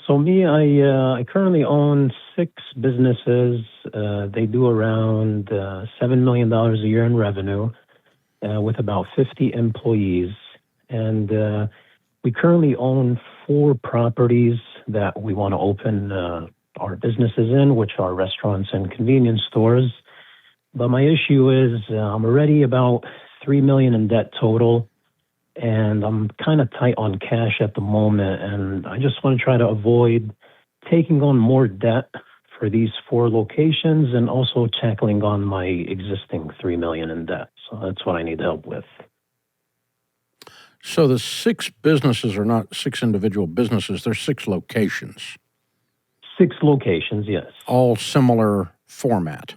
So me, I currently own 6 businesses. They do around $7 million a year in revenue, with about 50 employees. And we currently own 4 properties that we want to open our businesses in, which are restaurants and convenience stores. But my issue is I'm already about $3 million in debt total, and I'm kind of tight on cash at the moment, and I just want to try to avoid taking on more debt for these 4 locations and also tackling on my existing $3 million in debt. So that's what I need help with. So the 6 businesses are not 6 individual businesses, they're 6 locations. 6 locations, yes. All similar format.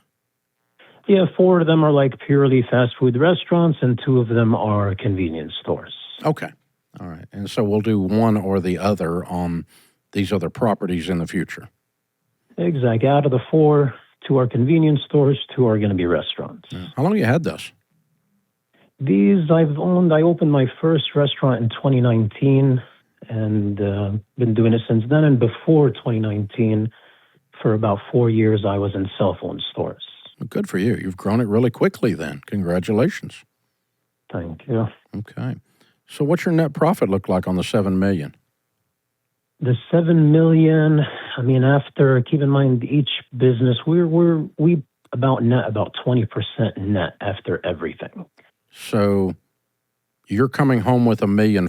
Yeah, 4 of them are like purely fast food restaurants, and 2 of them are convenience stores. Okay. All right. And so we'll do one or the other on these other properties in the future. Exactly. Out of the 4, 2 are convenience stores, 2 are going to be restaurants. Yeah. How long have you had this? These I've owned. I opened my first restaurant in 2019 and been doing it since then. And before 2019, for about 4 years, I was in cell phone stores. Well, good for you. You've grown it really quickly then. Congratulations. Thank you. Okay. So what's your net profit look like on the $7 million? The $7 million, I mean, after, keep in mind, each business, we about net about 20% net after everything. So you're coming home with $1.4 million.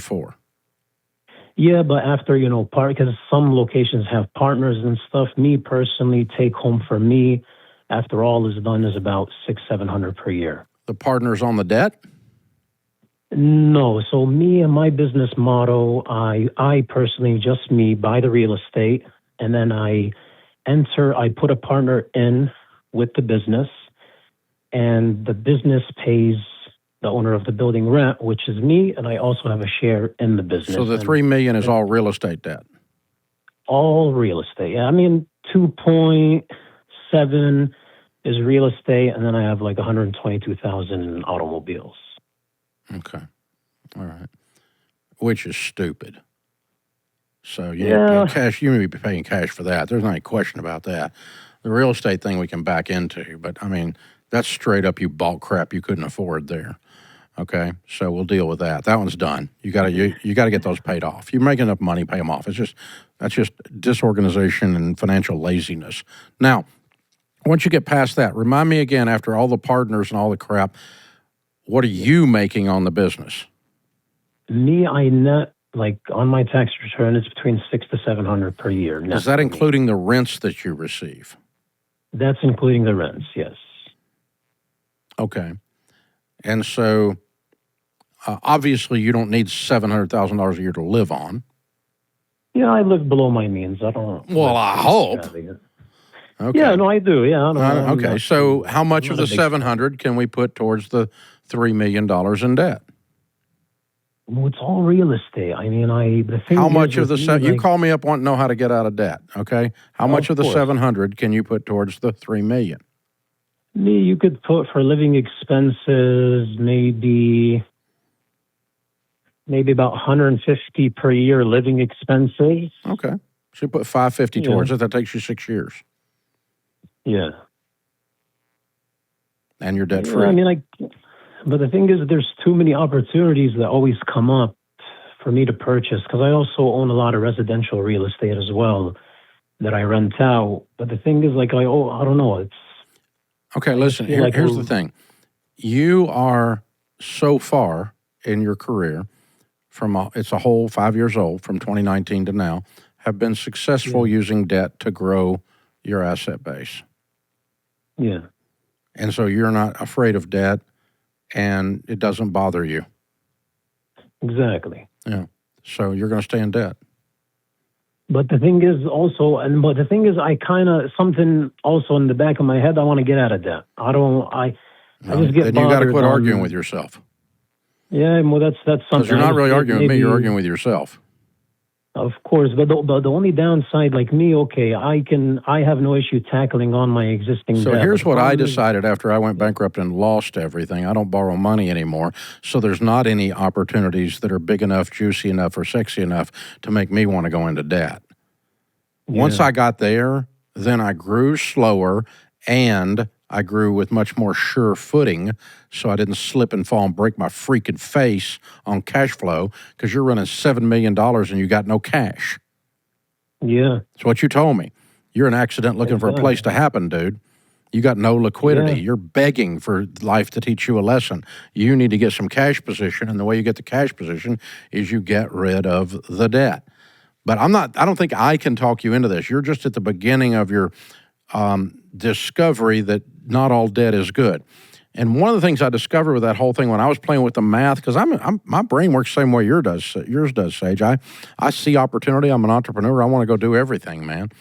Yeah, but after, because some locations have partners and stuff, me personally, take home for me, after all is done, is about $600-700 per year. The partners on the debt? No. So me and my business model, I personally, just me, buy the real estate, and then I put a partner in with the business, and the business pays the owner of the building rent, which is me, and I also have a share in the business. So the $3 million is all real estate debt? All real estate. Yeah, I mean, 2.7 is real estate, and then I have like 122,000 in automobiles. Okay. All right. Which is stupid. So cash, you may be paying cash for that. There's not any question about that. The real estate thing we can back into, but I mean, that's straight up you bought crap you couldn't afford there. Okay, so we'll deal with that. That one's done. You got to get those paid off. You make enough money, pay them off. That's just disorganization and financial laziness. Now, once you get past that, remind me again, after all the partners and all the crap, what are you making on the business? Me, I net, like on my tax return, it's between $600 to $700 per year. Is that including the rents that you receive? That's including the rents, yes. Okay. And so, obviously, you don't need $700,000 a year to live on. Yeah, I live below my means. I don't. Well, I hope. Okay. Yeah, no, I do. Yeah. Okay. So, how much of the $700 can we put towards the $3 million in debt? Well, it's all real estate. I mean, how much of the you call me up wanting to know how to get out of debt? Okay. How much of the $700 can you put towards the $3 million? You could put for living expenses maybe about $150 per year living expenses. Okay. So you put $550 towards it. That takes you 6 years. Yeah. And you're debt free. I mean, but the thing is, there's too many opportunities that always come up for me to purchase, because I also own a lot of residential real estate as well that I rent out. But the thing is, I don't know. Okay, listen, here's the thing. You are so far in your career, it's a whole 5 years old, from 2019 to now, have been successful using debt to grow your asset base. Yeah. And so you're not afraid of debt, and it doesn't bother you. Exactly. Yeah. So you're going to stay in debt. But the thing is I kind of, something also in the back of my head, I want to get out of debt. I just get bothered. Then you got to quit arguing with yourself. Yeah, well, that's something. Because you're not really arguing with me, you're arguing with yourself. Of course, but the only downside, like me, okay, I have no issue tackling on my existing debt. So here's what I decided after I went bankrupt and lost everything. I don't borrow money anymore, so there's not any opportunities that are big enough, juicy enough, or sexy enough to make me want to go into debt. Once Yeah. I got there, then I grew slower and I grew with much more sure footing so I didn't slip and fall and break my freaking face on cash flow because you're running $7 million and you got no cash. Yeah. That's what you told me. You're an accident looking for a place to happen, dude. You got no liquidity. Yeah. You're begging for life to teach you a lesson. You need to get some cash position, and the way you get the cash position is you get rid of the debt. But I don't think I can talk you into this. You're just at the beginning of your discovery that not all debt is good. And one of the things I discovered with that whole thing when I was playing with the math, because my brain works the same way yours does, Sage. I see opportunity. I'm an entrepreneur. I want to go do everything, man.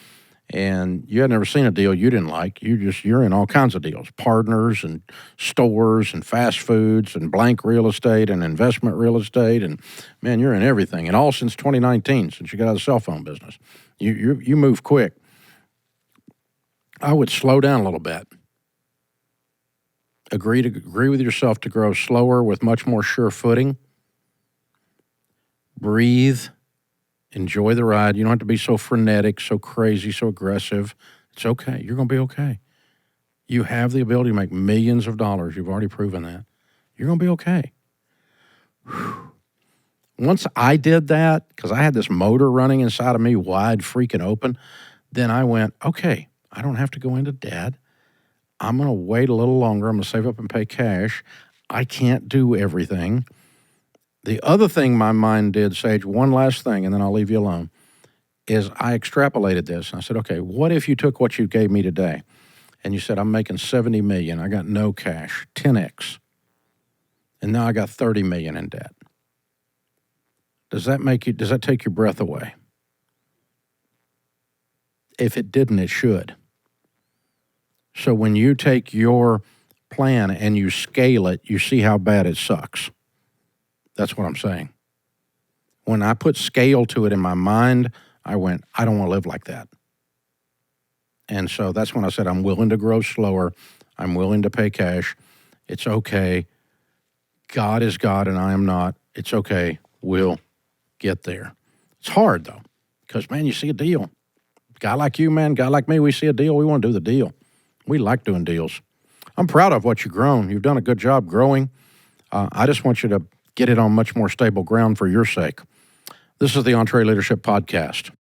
And you had never seen a deal you didn't like. You're in all kinds of deals, partners and stores and fast foods and blank real estate and investment real estate. And man, you're in everything. And all since 2019, since you got out of the cell phone business. You move quick. I would slow down a little bit. Agree with yourself to grow slower with much more sure footing. Breathe. Enjoy the ride. You don't have to be so frenetic, so crazy, so aggressive. It's okay. You're going to be okay. You have the ability to make millions of dollars. You've already proven that. You're going to be okay. Whew. Once I did that, because I had this motor running inside of me wide freaking open, then I went, okay, I don't have to go into debt. I'm going to wait a little longer. I'm going to save up and pay cash. I can't do everything. The other thing my mind did, Sage, one last thing, and then I'll leave you alone, is I extrapolated this. I said, okay, what if you took what you gave me today and you said, I'm making $70 million. I got no cash, 10x. And now I got $30 million in debt. Does that take your breath away? If it didn't, it should. So when you take your plan and you scale it, you see how bad it sucks. That's what I'm saying. When I put scale to it in my mind, I went, I don't want to live like that. And so that's when I said, I'm willing to grow slower. I'm willing to pay cash. It's okay. God is God and I am not. It's okay. We'll get there. It's hard, though, because, man, you see a deal. Guy like you, man, guy like me, we see a deal. We want to do the deal. We like doing deals. I'm proud of what you've grown. You've done a good job growing. I just want you to get it on much more stable ground for your sake. This is the EntreLeadership Podcast.